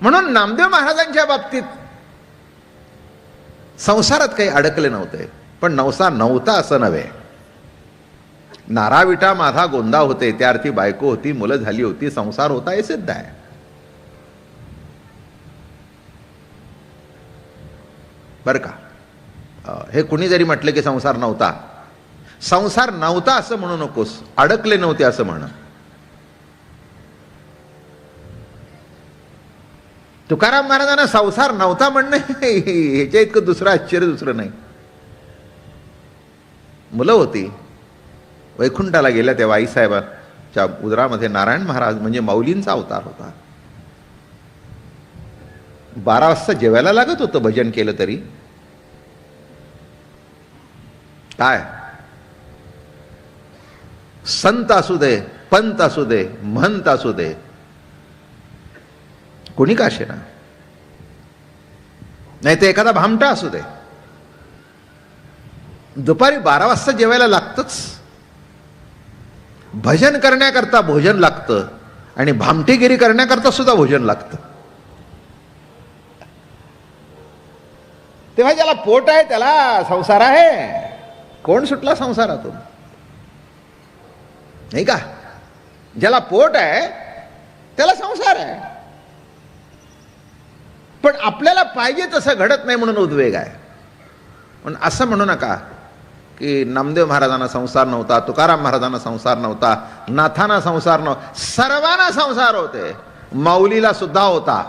म्हणून नामदेव महाराजांच्या बाबतीत संसारात काही अडकले नव्हते, पण संसार नव्हता असं नव्हे. नाराविटा माझा गोंदा होते, त्या अर्थी बायको होती, मुलं झाली होती, संसार होता हे सिद्ध आहे. बर का, हे कुणी जरी म्हटलं की संसार नव्हता, संसार नव्हता असं म्हणू नकोस, अडकले नव्हते असं म्हण. तुकाराम महाराजांना संसार नव्हता म्हणणं ह्याच्या इतकं दुसरं आश्चर्य दुसरं नाही. मुलं होती, वैकुंठाला गेल्या तेव्हा आईसाहेबांच्या उदरामध्ये नारायण महाराज म्हणजे माऊलींचा अवतार होता. 12 वाजता जेवायला लागत होतं भजन केलं तरी. काय संत असू दे, पंत असू दे, महंत असू दे, कोणी का असेना, नाही तर एखादा भामटा असू दे, दुपारी 12 वाजता जेवायला लागतच. भजन करण्याकरता भोजन लागतं आणि भामटेगिरी करण्याकरता सुद्धा भोजन लागतं. तेव्हा ज्याला पोट आहे त्याला संसार आहे. कोण सुटला संसारातून, नाही का? ज्याला पोट आहे त्याला संसार आहे. पण आपल्याला पाहिजे तसं घडत नाही म्हणून उद्वेग आहे. पण असं म्हणू नका की नामदेव महाराजांना संसार नव्हता, तुकाराम महाराजांना संसार नव्हता, नाथांना संसार नव्हता. सर्वांना संसार होते, माऊलीला सुद्धा होता.